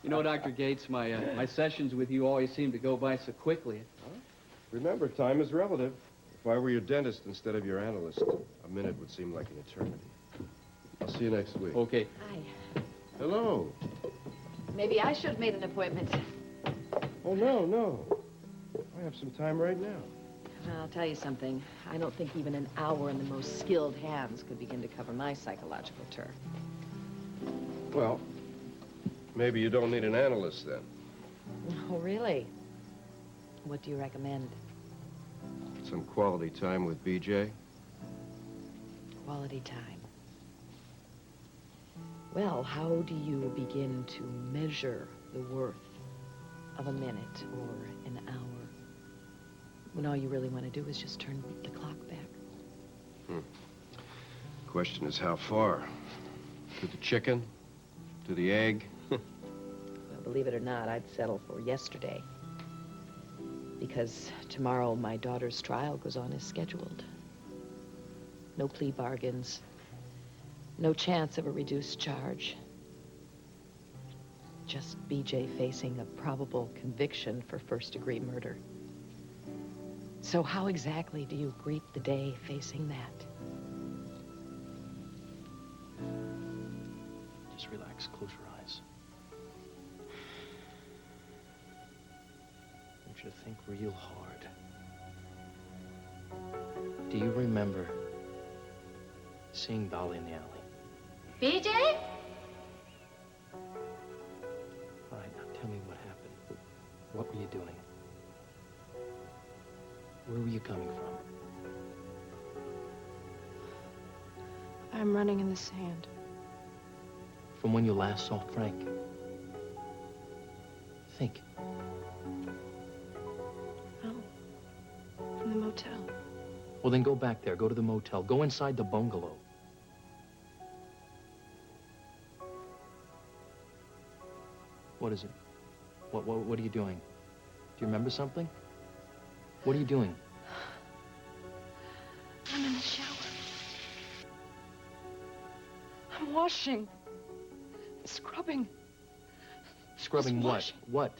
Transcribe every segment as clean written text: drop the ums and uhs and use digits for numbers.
You know, Dr. Gates, my sessions with you always seem to go by so quickly. Remember, time is relative. If I were your dentist instead of your analyst, a minute would seem like an eternity. I'll see you next week. Okay. Hi. Hello. Maybe I should have made an appointment. Oh, no. I have some time right now. I'll tell you something. I don't think even an hour in the most skilled hands could begin to cover my psychological turf. Well, maybe you don't need an analyst then. Oh, really? What do you recommend? Some quality time with BJ? Quality time. Well, how do you begin to measure the worth of a minute or an hour when all you really want to do is just turn the clock back? Question is how far? To the chicken? To the egg? Well, believe it or not, I'd settle for yesterday. Because tomorrow my daughter's trial goes on as scheduled. No plea bargains. No chance of a reduced charge. Just BJ facing a probable conviction for first-degree murder. So how exactly do you greet the day facing that? Just relax, close your eyes. I want you to think real hard. Do you remember seeing Dolly in the alley? BJ? All right, now tell me what happened. What were you doing? Where were you coming from? I'm running in the sand. From when you last saw Frank? Think. Oh, from the motel. Well, then go back there. Go to the motel. Go inside the bungalow. What is it? What are you doing? Do you remember something? What are you doing? I'm in the shower. I'm washing. Scrubbing. Scrubbing Just what? washing. What?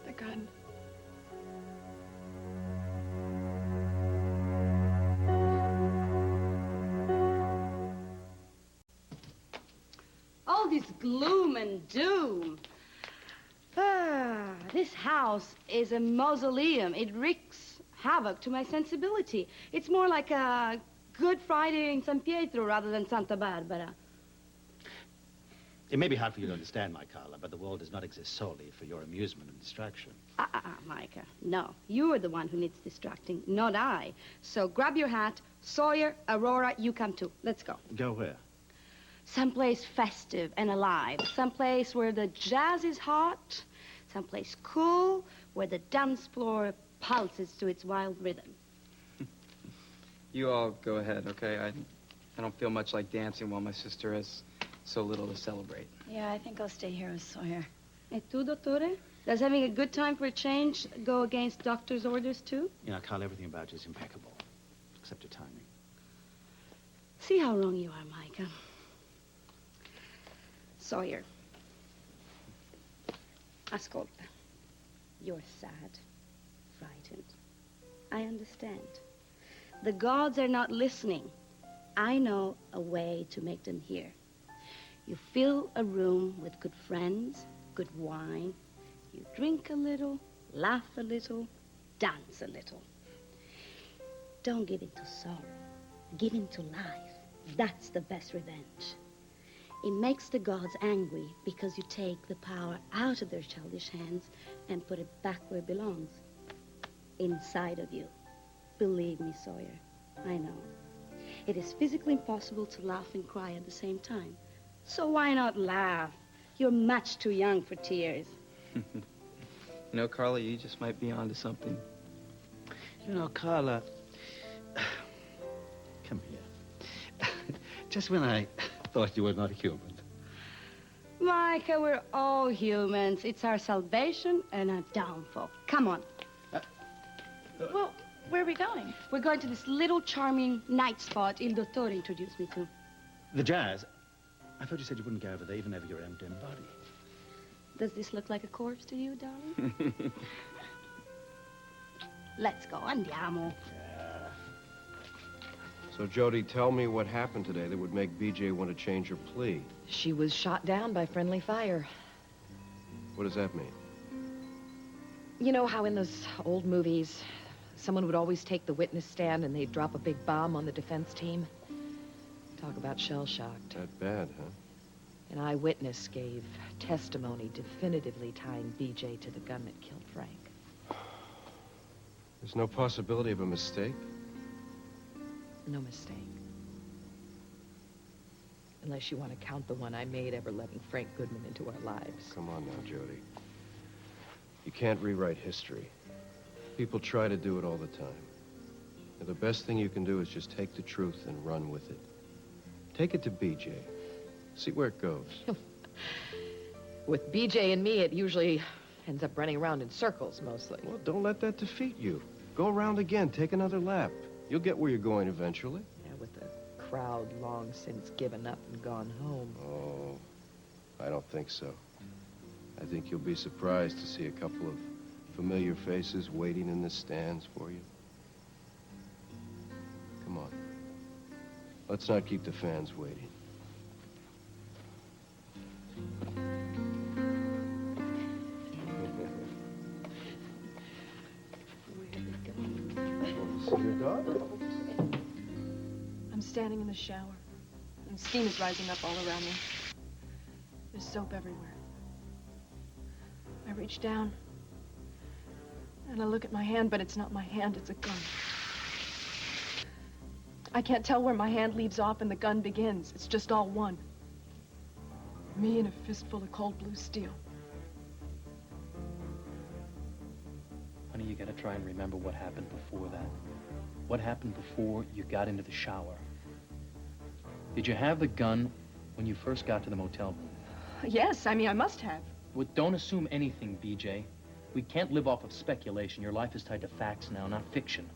The gun. All this gloom and doom. This house is a mausoleum. It wreaks havoc to my sensibility. It's more like a Good Friday in San Pietro rather than Santa-Barbara. It may be hard for you to understand, my Carla, but the world does not exist solely for your amusement and distraction. Micah, no. You are the one who needs distracting, not I. So grab your hat. Sawyer, Aurora, you come too. Let's go. Go where? Someplace festive and alive. Someplace where the jazz is hot. Someplace cool, where the dance floor pulses to its wild rhythm. You all go ahead, okay? I don't feel much like dancing while my sister has so little to celebrate. Yeah, I think I'll stay here with Sawyer. Et tu, dottore? Does having a good time for a change go against doctor's orders, too? You know, Carla, everything about you is impeccable, except your timing. See how wrong you are, Micah. Sawyer. Ascolta. You're sad, frightened. I understand. The gods are not listening. I know a way to make them hear. You fill a room with good friends, good wine. You drink a little, laugh a little, dance a little. Don't give in to sorrow. Give in to life. That's the best revenge. It makes the gods angry because you take the power out of their childish hands and put it back where it belongs. Inside of you. Believe me, Sawyer, I know. It is physically impossible to laugh and cry at the same time. So why not laugh? You're much too young for tears. You know, Carla, you just might be onto something. You know, Carla, come here. Just when I thought you were not human. Micah, we're all humans. It's our salvation and our downfall. Come on. Well, where are we going? We're going to this little charming night spot Il Dottore introduced me to. The jazz? I thought you said you wouldn't go over there even over your own dim body. Does this look like a corpse to you, darling? Let's go, andiamo. So, Jody, tell me what happened today that would make BJ want to change her plea. She was shot down by friendly fire. What does that mean? You know how in those old movies, someone would always take the witness stand and they'd drop a big bomb on the defense team? Talk about shell-shocked. That bad, huh? An eyewitness gave testimony definitively tying BJ to the gun that killed Frank. There's no possibility of a mistake? No mistake. Unless you want to count the one I made ever letting Frank Goodman into our lives. Come on now, Jody. You can't rewrite history. People try to do it all the time. And the best thing you can do is just take the truth and run with it. Take it to BJ. See where it goes. With BJ and me, it usually ends up running around in circles, mostly. Well, don't let that defeat you. Go around again. Take another lap. You'll get where you're going eventually. Yeah, with the crowd long since given up and gone home. Oh, I don't think so. I think you'll be surprised to see a couple of familiar faces waiting in the stands for you. Come on. Let's not keep the fans waiting. See your daughter? I'm standing in the shower, and steam is rising up all around me. There's soap everywhere. I reach down, and I look at my hand, but it's not my hand, it's a gun. I can't tell where my hand leaves off and the gun begins. It's just all one. Me and a fistful of cold blue steel. Honey, you gotta try and remember what happened before that. What happened before you got into the shower? Did you have the gun when you first got to the motel room? Yes, I mean, I must have. Well, don't assume anything, BJ. We can't live off of speculation. Your life is tied to facts now, not fiction.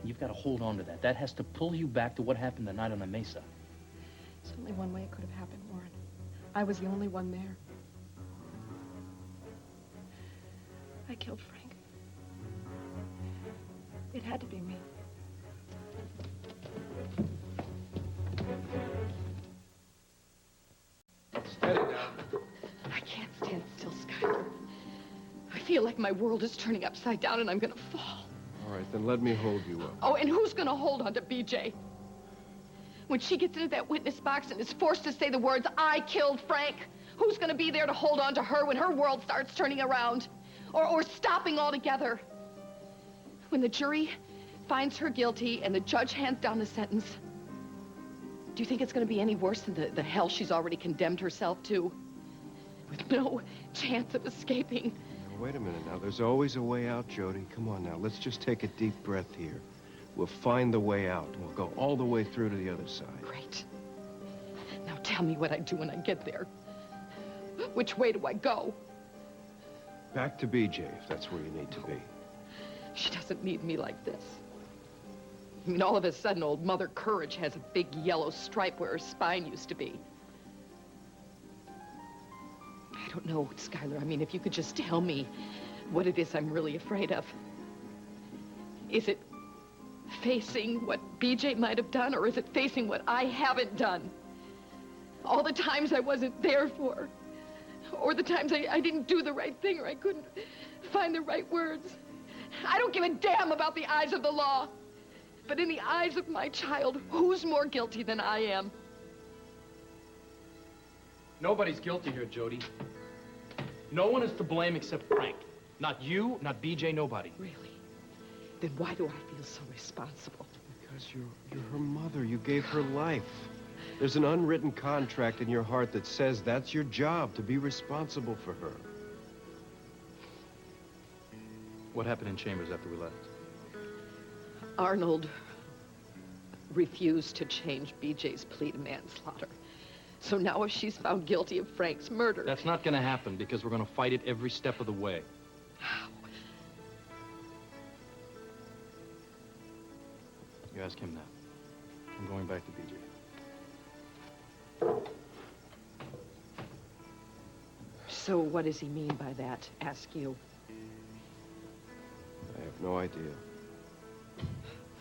You've got to hold on to that. That has to pull you back to what happened the night on the mesa. There's only one way it could have happened, Warren. I was the only one there. I killed Frank. It had to be me. Steady now. I can't stand still, Skyler. I feel like my world is turning upside down and I'm gonna fall. All right, then let me hold you up. Oh, and who's gonna hold on to BJ? When she gets into that witness box and is forced to say the words, "I killed Frank," who's gonna be there to hold on to her when her world starts turning around? Or stopping altogether? When the jury finds her guilty and the judge hands down the sentence, do you think it's gonna be any worse than the hell she's already condemned herself to? With no chance of escaping. Now, wait a minute now. There's always a way out, Jody. Come on now. Let's just take a deep breath here. We'll find the way out. We'll go all the way through to the other side. Great. Now tell me what I do when I get there. Which way do I go? Back to BJ, if that's where you need to be. She doesn't need me like this. I mean, all of a sudden, old Mother Courage has a big yellow stripe where her spine used to be. I don't know, Skyler. I mean, if you could just tell me what it is I'm really afraid of. Is it facing what BJ might have done, or is it facing what I haven't done? All the times I wasn't there for, or the times I didn't do the right thing, or I couldn't find the right words. I don't give a damn about the eyes of the law. But in the eyes of my child, who's more guilty than I am? Nobody's guilty here, Jody. No one is to blame except Frank. Not you, not BJ, nobody. Really? Then why do I feel so responsible? Because you're her mother. You gave her life. There's an unwritten contract in your heart that says that's your job, to be responsible for her. What happened in Chambers after we left? Arnold refused to change BJ's plea to manslaughter. So now if she's found guilty of Frank's murder... That's not going to happen because we're going to fight it every step of the way. How? You ask him that. I'm going back to BJ. So what does he mean by that? Ask you. I have no idea.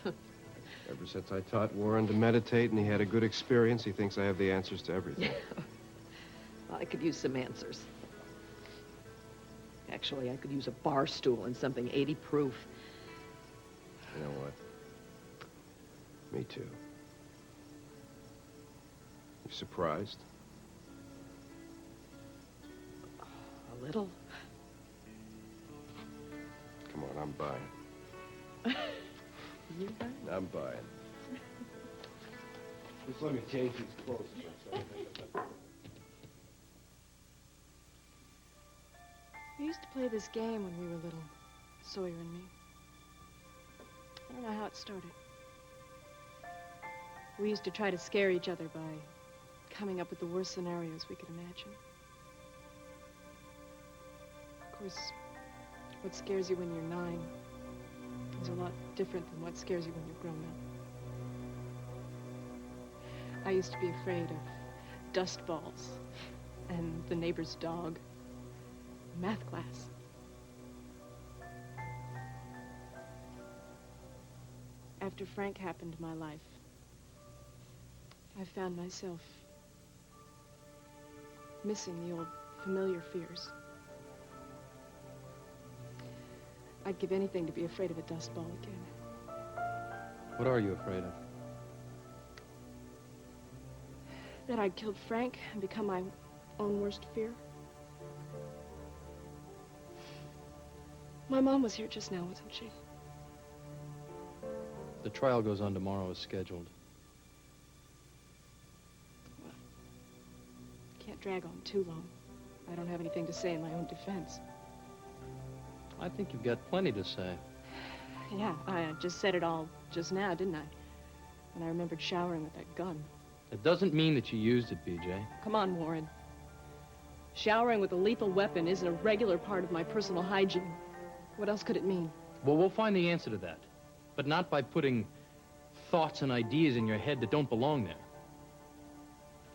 Ever since I taught Warren to meditate and he had a good experience, he thinks I have the answers to everything. Well, I could use some answers. Actually, I could use a bar stool and something 80 proof. You know what? Me too. You surprised? A little. Come on, I'm buying. You buying? I'm buying. Just let me change these clothes. We used to play this game when we were little, Sawyer and me. I don't know how it started. We used to try to scare each other by coming up with the worst scenarios we could imagine. Of course, what scares you when you're 9 is a lot different than what scares you when you're grown up. I used to be afraid of dust balls and the neighbor's dog. Math class. After Frank happened in my life, I found myself missing the old familiar fears. I'd give anything to be afraid of a dust ball again. What are you afraid of? That I'd killed Frank and become my own worst fear. My mom was here just now, wasn't she? The trial goes on tomorrow as scheduled. Well, can't drag on too long. I don't have anything to say in my own defense. I think you've got plenty to say. Yeah, I just said it all just now, didn't I? When I remembered showering with that gun. It doesn't mean that you used it, BJ. Come on, Warren. Showering with a lethal weapon isn't a regular part of my personal hygiene. What else could it mean? Well, we'll find the answer to that. But not by putting thoughts and ideas in your head that don't belong there.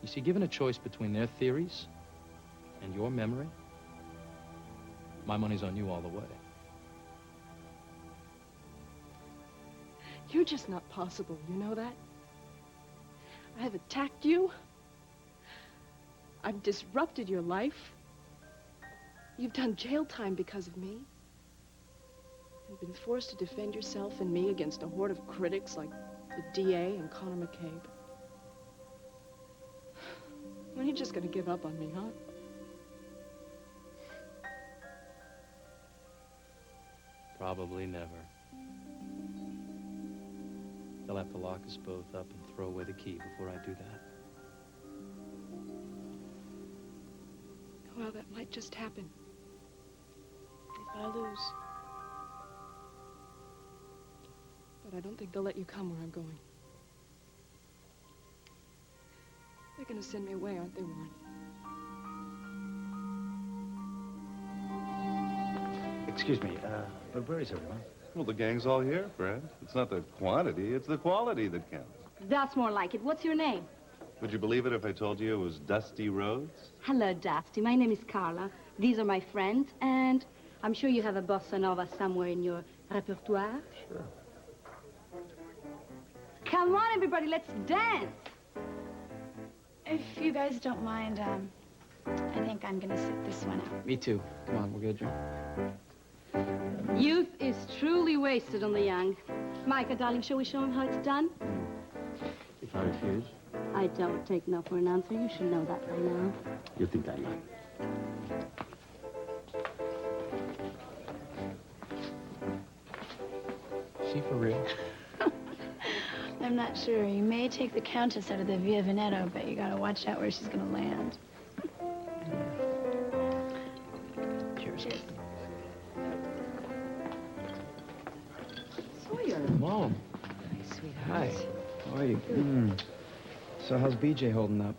You see, given a choice between their theories and your memory, my money's on you all the way. You're just not possible, you know that? I have attacked you. I've disrupted your life. You've done jail time because of me. You've been forced to defend yourself and me against a horde of critics like the DA and Connor McCabe. When are you just gonna give up on me, huh? Probably never. They'll have to lock us both up and throw away the key before I do that. Well, that might just happen. If I lose. But I don't think they'll let you come where I'm going. They're gonna send me away, aren't they, Warren? Excuse me, but where is everyone? Well, the gang's all here, Fred. It's not the quantity, it's the quality that counts. That's more like it. What's your name? Would you believe it if I told you it was Dusty Rhodes? Hello, Dusty. My name is Carla. These are my friends, and I'm sure you have a bossa nova somewhere in your repertoire. Sure. Come on, everybody, let's dance. If you guys don't mind, I think I'm gonna sit this one out. Me too. Come on, we're good, Joe. Youth is truly wasted on the young. Micah, darling, shall we show him how it's done? If I refuse, I don't take no for an answer. You should know that by now. you think I lie. Is she for real? I'm not sure. You may take the Countess out of the Via Veneto, but you gotta watch out where she's gonna land. Cheers. Cheers. Sawyer. Mom. Hi, sweetheart. Hi. How are you? So how's BJ holding up?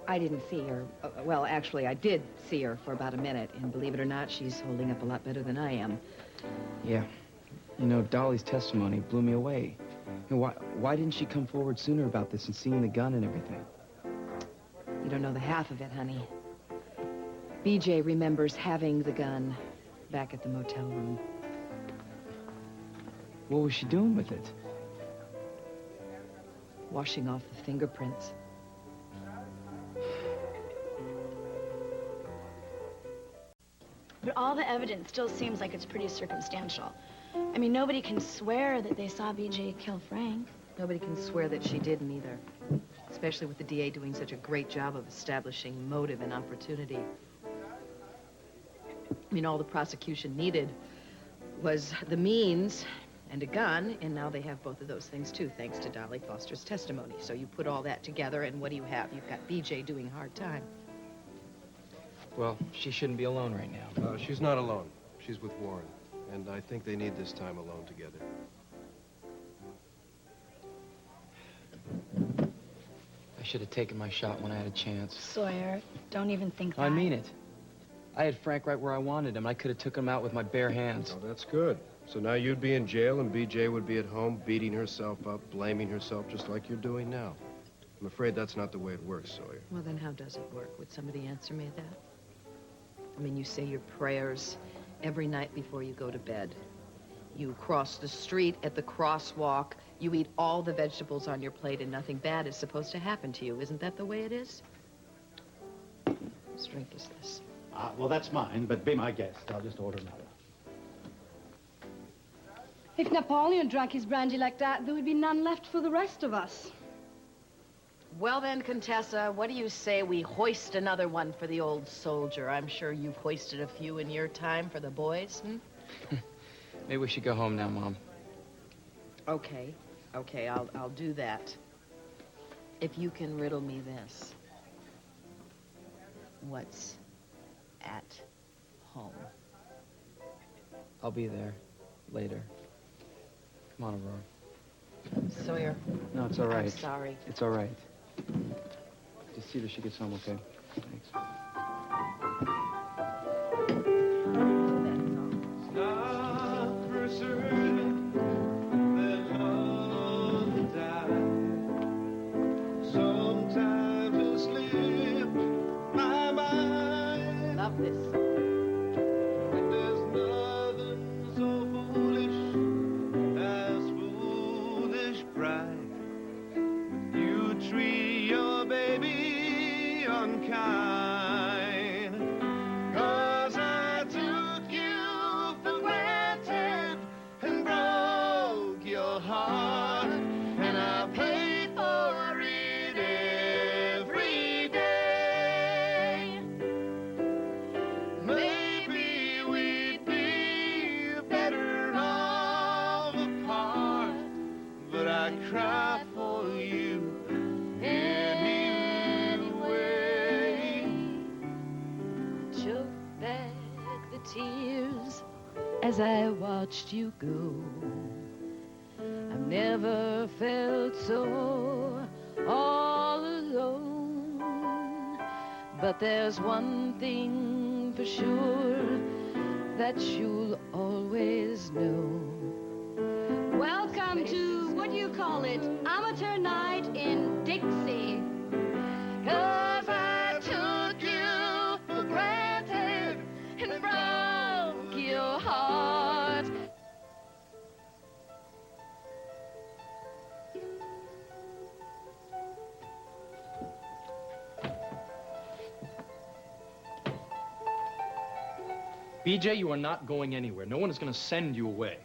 I didn't see her. Well, actually, I did see her for about a minute, and believe it or not, she's holding up a lot better than I am. Yeah. You know, Dolly's testimony blew me away. You know, why didn't she come forward sooner about this and seeing the gun and everything? You don't know the half of it, honey. BJ remembers having the gun back at the motel room. What was she doing with it? Washing off the fingerprints. But all the evidence still seems like it's pretty circumstantial. I mean, nobody can swear that they saw BJ kill Frank. Nobody can swear that she didn't either. Especially with the DA doing such a great job of establishing motive and opportunity. I mean, all the prosecution needed was the means and a gun, and now they have both of those things too, thanks to Dolly Forster's testimony. So you put all that together, and what do you have? You've got BJ doing hard time. Well, she shouldn't be alone right now. She's not alone. She's with Warren. And I think they need this time alone together. I should have taken my shot when I had a chance. Sawyer, don't even think that. I mean it. I had Frank right where I wanted him. I could have took him out with my bare hands. Oh, that's good. So now you'd be in jail and BJ would be at home beating herself up, blaming herself just like you're doing now. I'm afraid that's not the way it works, Sawyer. Well, then how does it work? Would somebody answer me that? I mean, you say your prayers every night before you go to bed. You cross the street at the crosswalk. You eat all the vegetables on your plate and nothing bad is supposed to happen to you. Isn't that the way it is? Whose drink is this? Well, that's mine, but be my guest. I'll just order another. If Napoleon drank his brandy like that, there would be none left for the rest of us. Well then, Contessa, what do you say we hoist another one for the old soldier? I'm sure you've hoisted a few in your time for the boys, Maybe we should go home now, Mom. Okay, I'll do that. If you can riddle me this. What's at home? I'll be there later. Come on, Aurora. Sawyer. No, it's all right. I'm sorry. It's all right. Just see that she gets home okay. Thanks. Love this. As I watched you go, I've never felt so all alone. But there's one thing for sure that you'll always know. Welcome to, what do you call it, amateur night in Dixie. 'Cause I took you for granted and broke your heart. BJ, you are not going anywhere. No one is going to send you away.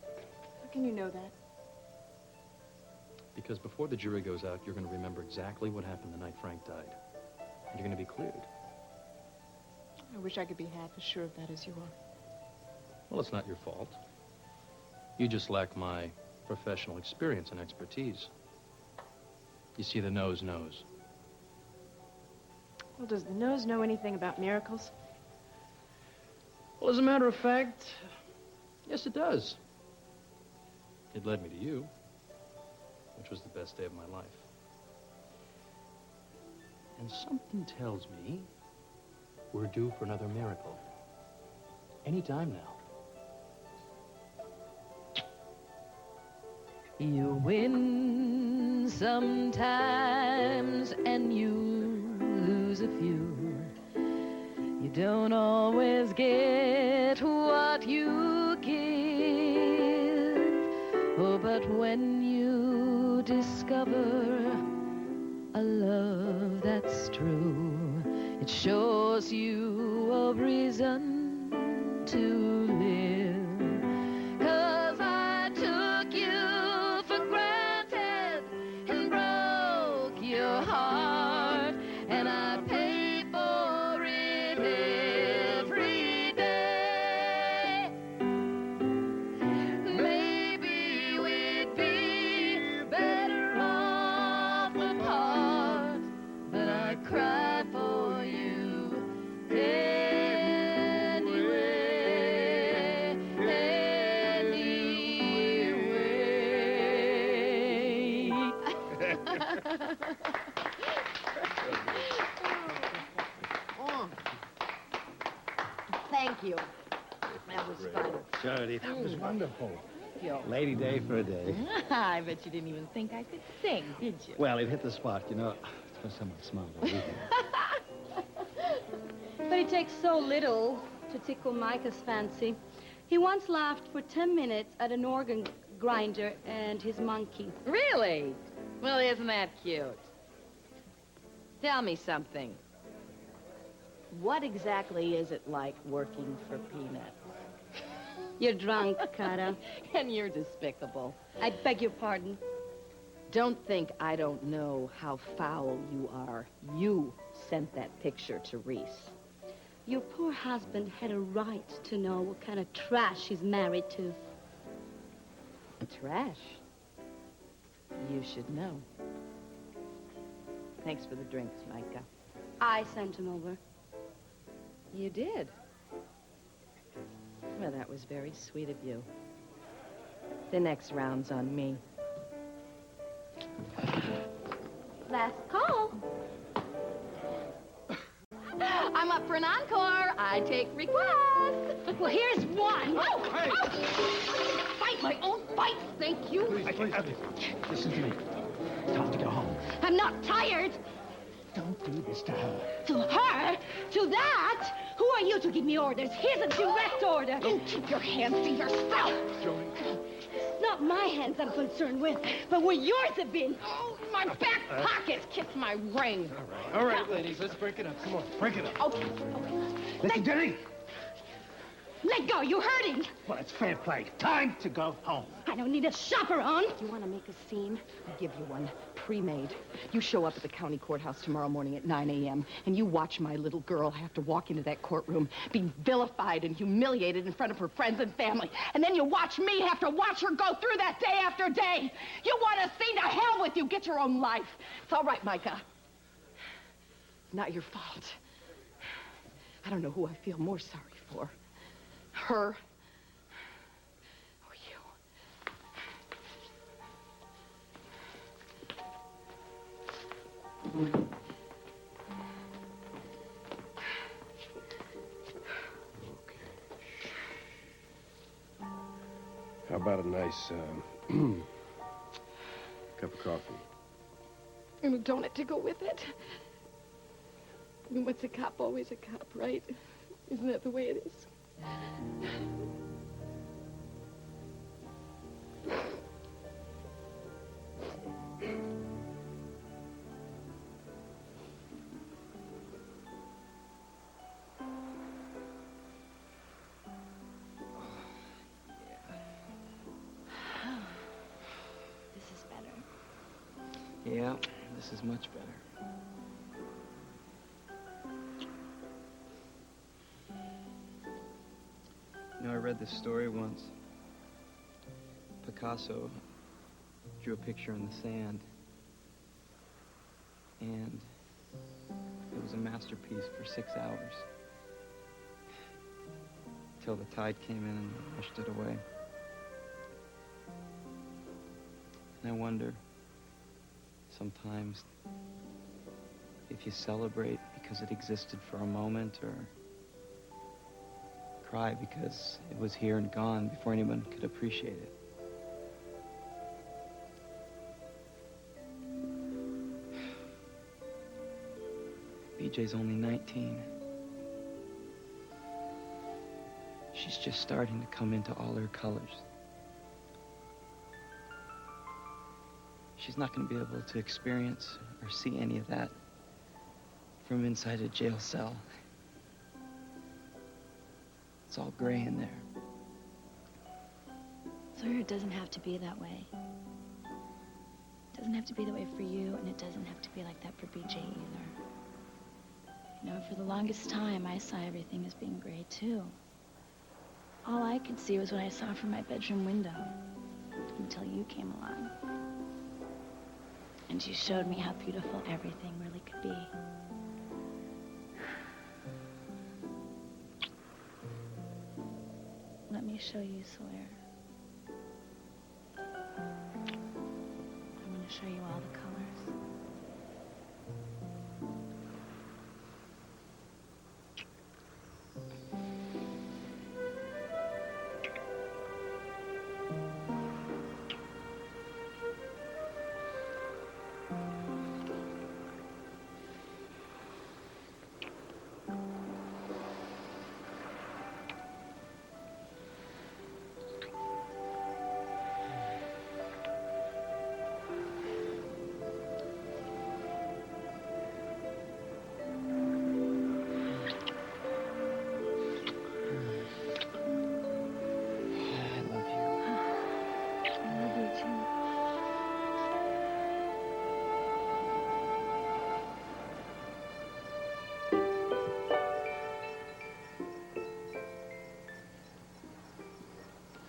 How can you know that? Because before the jury goes out, you're going to remember exactly what happened the night Frank died. And you're going to be cleared. I wish I could be half as sure of that as you are. Well, it's not your fault. You just lack my professional experience and expertise. You see, the nose knows. Well, does the nose know anything about miracles? Well, as a matter of fact, yes, it does. It led me to you, which was the best day of my life. And something tells me we're due for another miracle. Any time now. You win sometimes and you lose a few. You don't always get what you give. Oh, but when you discover a love that's true, it shows you a reason to live. 'Cause I took you for granted and broke your heart, and I pay for it every day. Maybe we'd be better off apart, but I cry for you anyway, anyway. Thank you. That was fun. Jody, that was wonderful. Yo. Lady day for a day. I bet you didn't even think I could sing, did you? Well, it hit the spot, you know. It's for someone smart. But it takes so little to tickle Micah's fancy. He once laughed for 10 minutes at an organ grinder and his monkey. Really? Well, isn't that cute? Tell me something. What exactly is it like working for peanuts? You're drunk, Cara. And you're despicable. I beg your pardon. Don't think I don't know how foul you are. You sent that picture to Reese. Your poor husband had a right to know what kind of trash he's married to. Trash? You should know. Thanks for the drinks, Micah. I sent him over. You did? Well, that was very sweet of you. The next round's on me. Last call. I'm up for an encore. I take requests. Well, here's one. Oh, hey. Fight my own fight, thank you. Please. Listen to me. Time to go home. I'm not tired. Don't do this to her. To her? To that? Who are you to give me orders? Here's a direct order. Don't keep your hands to yourself. Jody. It's not my hands I'm concerned with, but where yours have been. Oh, my back pockets kiss my ring. All right, ladies, let's break it up. Come on, break it up. Okay. Listen, Jenny. Let go, you're hurting. Well, it's fair play. Time to go home. I don't need a chaperone. You want to make a scene? I'll give you one. Pre-made. You show up at the county courthouse tomorrow morning at 9 a.m. and you watch my little girl have to walk into that courtroom being vilified and humiliated in front of her friends and family. And then you watch me have to watch her go through that day after day. You want a scene? To hell with you. Get your own life. It's all right, Micah. It's not your fault. I don't know who I feel more sorry for. Her or you. How about a nice cup of coffee? And a donut to go with it. I mean, what's a cup? Always a cup, right? Isn't that the way it is? This is better. Yeah, this is much better. You know, I read this story once. Picasso drew a picture in the sand. And it was a masterpiece for 6 hours. Till the tide came in and washed it away. And I wonder, sometimes, if you celebrate because it existed for a moment, or cry because it was here and gone before anyone could appreciate it. BJ's only 19. she's just starting to come into all her colors. She's not going to be able to experience or see any of that from inside a jail cell. It's all gray in there. Sawyer, it doesn't have to be that way. It doesn't have to be that way for you, and it doesn't have to be like that for BJ either. You know, for the longest time, I saw everything as being gray, too. All I could see was what I saw from my bedroom window, until you came along. And you showed me how beautiful everything really could be. Let me show you, Sawyer. I'm going to show you all the colors.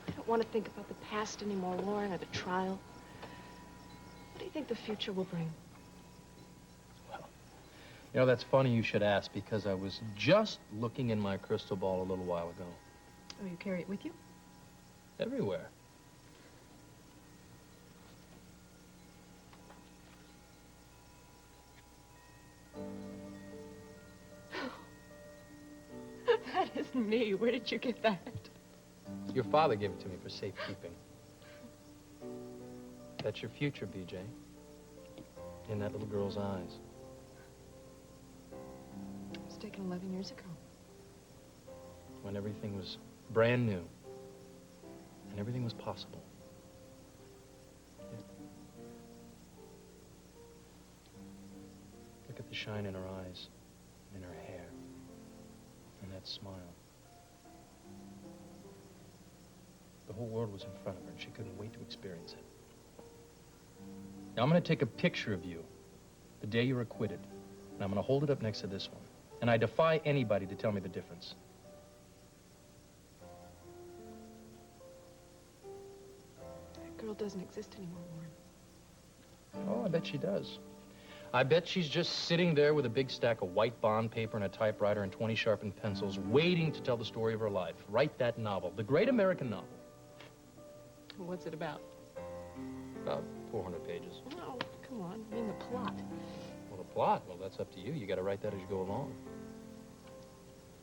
I don't want to think about the past anymore, Warren, or the trial. What do you think the future will bring? Well, you know, that's funny you should ask, because I was just looking in my crystal ball a little while ago. Oh, you carry it with you? Everywhere. That isn't me. Where did you get that? Your father gave it to me for safekeeping. That's your future, BJ. In that little girl's eyes. It was taken 11 years ago. When everything was brand new. And everything was possible. Yeah. Look at the shine in her eyes, and in her hair, and that smile. The whole world was in front of her, and she couldn't wait to experience it. Now, I'm going to take a picture of you the day you're acquitted, and I'm going to hold it up next to this one. And I defy anybody to tell me the difference. That girl doesn't exist anymore, Warren. Oh, I bet she does. I bet she's just sitting there with a big stack of white bond paper and a typewriter and 20 sharpened pencils, waiting to tell the story of her life. Write that novel, the great American novel. What's it about? About 400 pages. No, come on. I mean the plot. Well, the plot, well, that's up to you. You got to write that as you go along.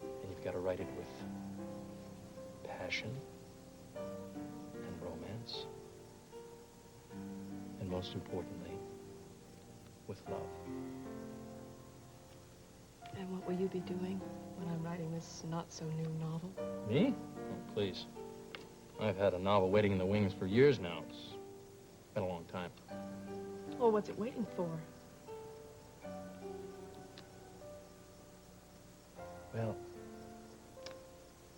And you've got to write it with passion and romance. And most importantly, with love. And what will you be doing when I'm writing this not-so-new novel? Me? Oh, please. I've had a novel waiting in the wings for years now. It's been a long time. Well, what's it waiting for? Well,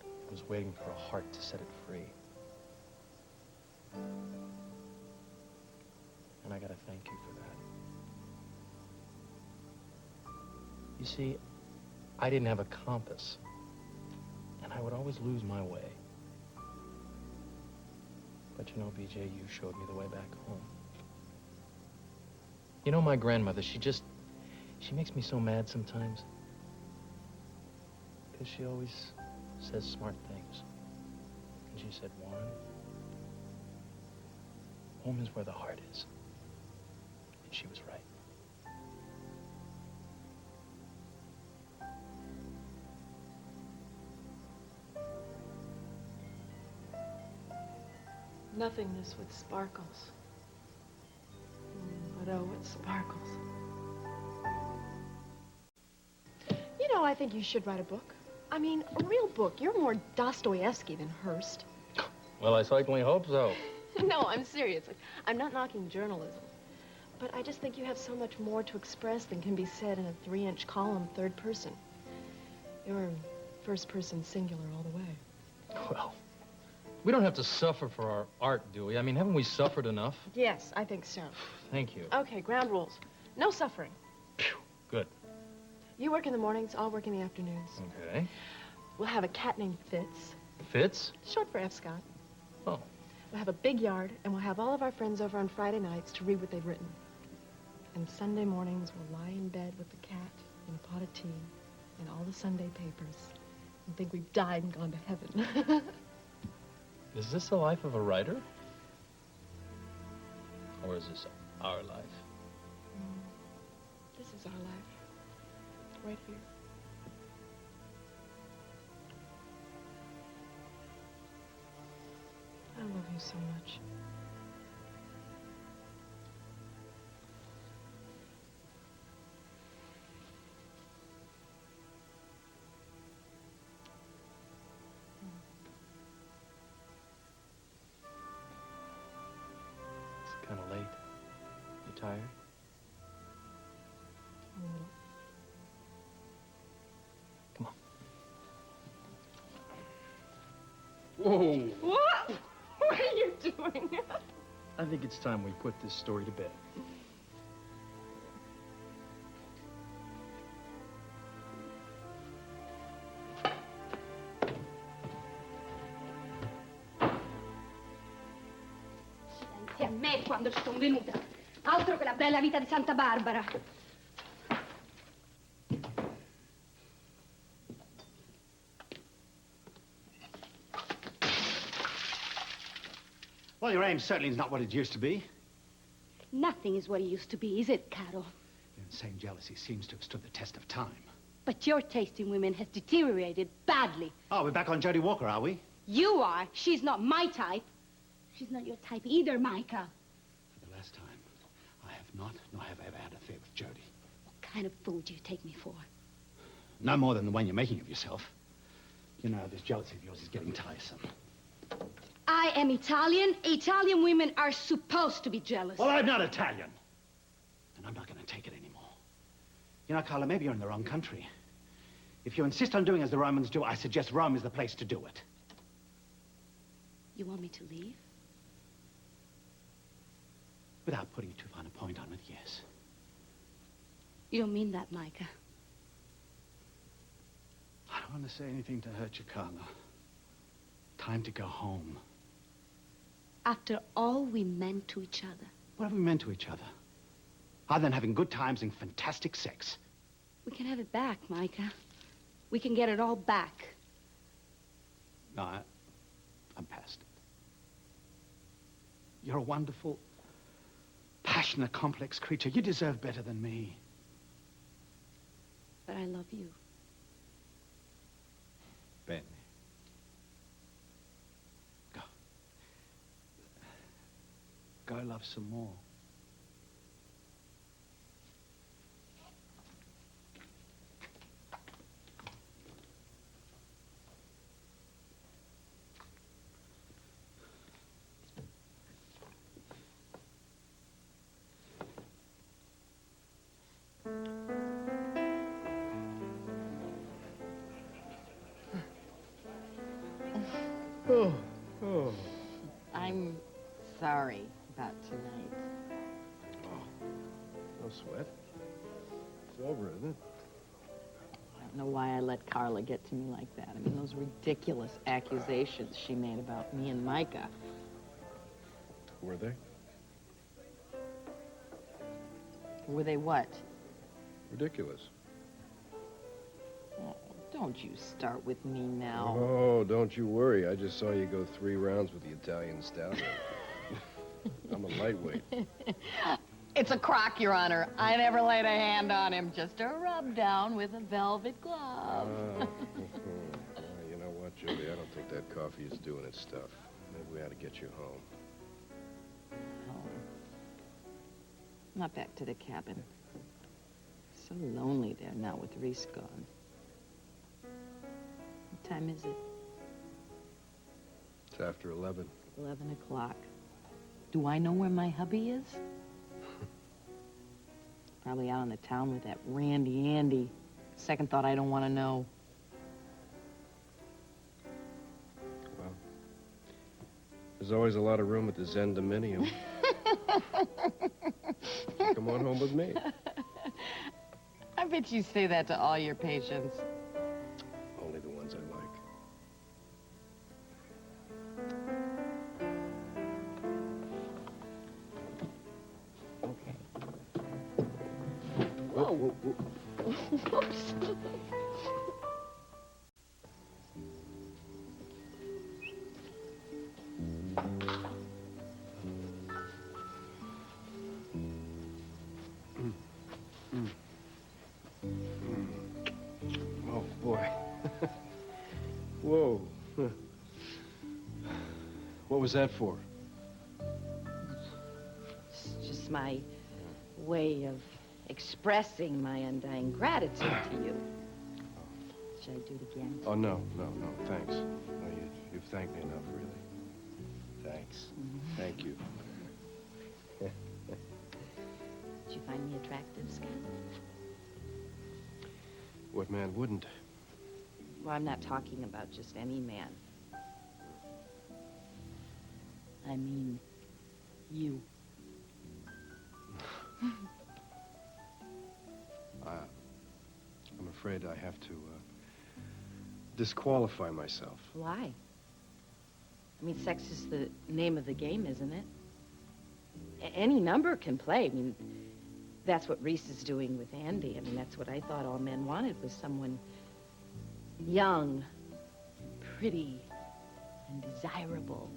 I was waiting for a heart to set it free. And I gotta thank you for that. You see, I didn't have a compass. And I would always lose my way. But you know, BJ, you showed me the way back home. You know, my grandmother, she makes me so mad sometimes. Because she always says smart things. And she said, Warren, home is where the heart is. And she was right. Nothingness with sparkles. But oh, it sparkles. You know, I think you should write a book. I mean, a real book. You're more Dostoevsky than Hearst. Well, I certainly hope so. No, I'm serious. Like, I'm not knocking journalism. But I just think you have so much more to express than can be said in a 3-inch column, third person. You're first person singular all the way. Well, we don't have to suffer for our art, do we? I mean, haven't we suffered enough? Yes, I think so. Thank you. Okay, ground rules. No suffering. Good. You work in the mornings, I'll work in the afternoons. Okay. We'll have a cat named Fitz. Fitz? Short for F. Scott. Oh. We'll have a big yard, and we'll have all of our friends over on Friday nights to read what they've written. And Sunday mornings, we'll lie in bed with the cat and a pot of tea and all the Sunday papers and think we've died and gone to heaven. Is this the life of a writer? Or is this our life? This is our life. Right here. I love you so much. It's kind of late. You tired? A little. Come on. Whoa! What? What are you doing? I think it's time we put this story to bed. Senti a me quando ci sono venuta. Altro che la bella vita di Santa-Barbara. Well, your aim certainly is not what it used to be. Nothing is what it used to be, is it, Carol? Your insane jealousy seems to have stood the test of time. But your taste in women has deteriorated badly. Oh, we're back on Jodie Walker, are we? You are. She's not my type. She's not your type either, Micah. For the last time, I have not, nor have I ever had an affair with Jodie. What kind of fool do you take me for? No more than the one you're making of yourself. You know, this jealousy of yours is getting tiresome. I am Italian. Italian women are supposed to be jealous. Well, I'm not Italian. And I'm not going to take it anymore. You know, Carla, maybe you're in the wrong country. If you insist on doing as the Romans do, I suggest Rome is the place to do it. You want me to leave? Without putting too fine a point on it, yes. You don't mean that, Micah. I don't want to say anything to hurt you, Carla. Time to go home. After all we meant to each other. What have we meant to each other? Other than having good times and fantastic sex. We can have it back, Micah. We can get it all back. No, I'm past it. You're a wonderful, passionate, complex creature. You deserve better than me. But I love you. Bene. Go. Go love some more. I'm sorry about tonight. No sweat. It's over, isn't it? I don't know why I let Carla get to me like that. I mean, those ridiculous accusations she made about me and Micah. Were they? Were they what? Ridiculous. Oh, don't you start with me now. Oh, don't you worry. I just saw you go 3 rounds with the Italian stallion. I'm a lightweight. It's a crock, Your Honor. I never laid a hand on him. Just a rub down with a velvet glove. You know what, Jody? I don't think that coffee is doing its stuff. Maybe we ought to get you home. Not back to the cabin. So lonely there now with Reese gone. time is it? It's after 11. 11 o'clock. Do I know where my hubby is? Probably out in the town with that Randy Andy. Second thought, I don't want to know. Well, there's always a lot of room at the Zen Dominium. Come on home with me. I bet you say that to all your patients. Only the ones I like. Whoa. Whoa. Whoops. Oh, boy. Whoa. What was that for? It's just my way of expressing my undying gratitude to you. Should I do it again? Oh, no, thanks. No, you've thanked me enough, really. Thanks. Thank you. Did you find me attractive, Skylera? What man wouldn't? Well, I'm not talking about just any man. I mean, you. I'm afraid I have to disqualify myself. Why? I mean, sex is the name of the game, isn't it? Any number can play. I mean, that's what Reese is doing with Andy. I mean, that's what I thought all men wanted, was someone young, pretty, and desirable.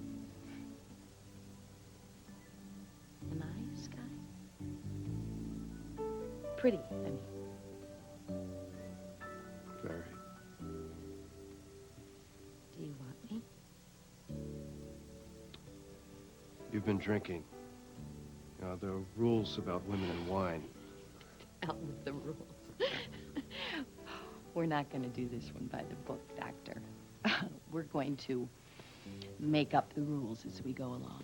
Am I, Sky? Pretty, I mean. Very. Do you want me? You've been drinking. The rules about women and wine. Out with the rules. We're not going to do this one by the book, Doctor. We're going to make up the rules as we go along.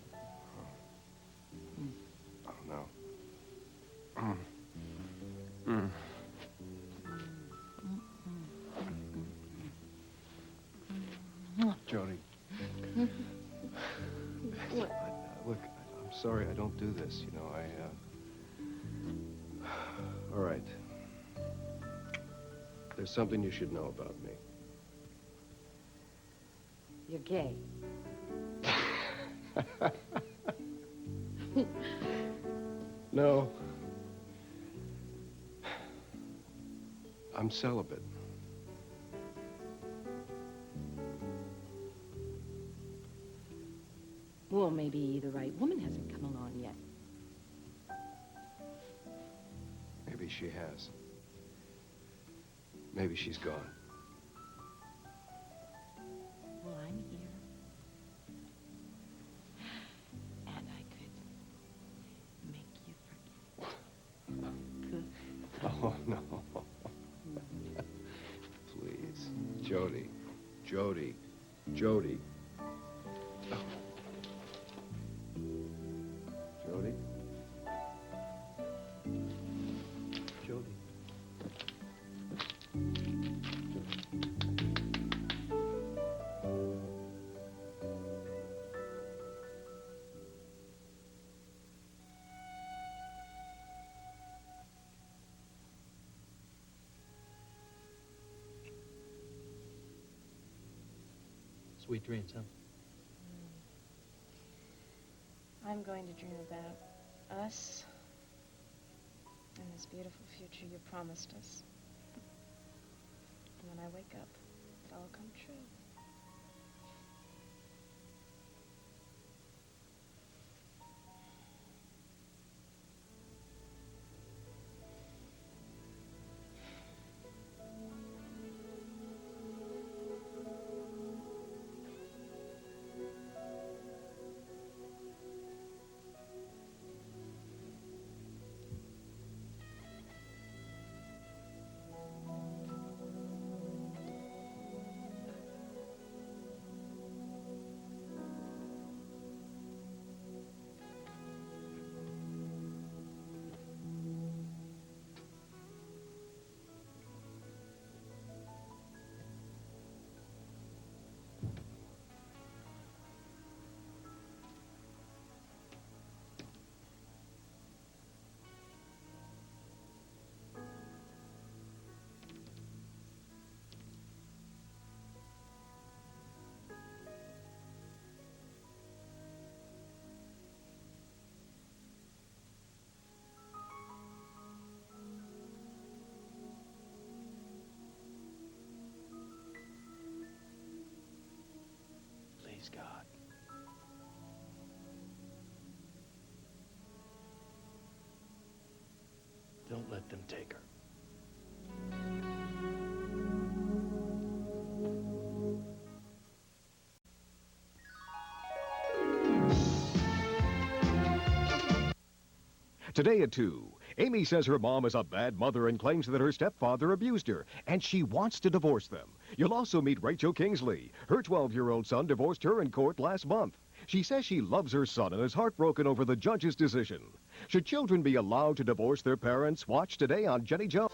Oh, no. Jody. What? Look, I'm sorry I don't do this, you know, all right. There's something you should know about me. You're gay. No. I'm celibate. Well, maybe the right woman hasn't come along yet. Maybe she has. Maybe she's gone. Well, I'm here. And I could make you forget. Good. Oh, no. Please. Jody. Jody. Jody. Jody? Jody. Sweet dreams, huh? I'm going to dream about us and this beautiful future you promised us. And when I wake up, it'll all come true. let them take her. Today at 2, Amy says her mom is a bad mother and claims that her stepfather abused her, and she wants to divorce them. You'll also meet Rachel Kingsley. Her 12-year-old son divorced her in court last month. She says she loves her son and is heartbroken over the judge's decision. Should children be allowed to divorce their parents? Watch today on Jenny Jones.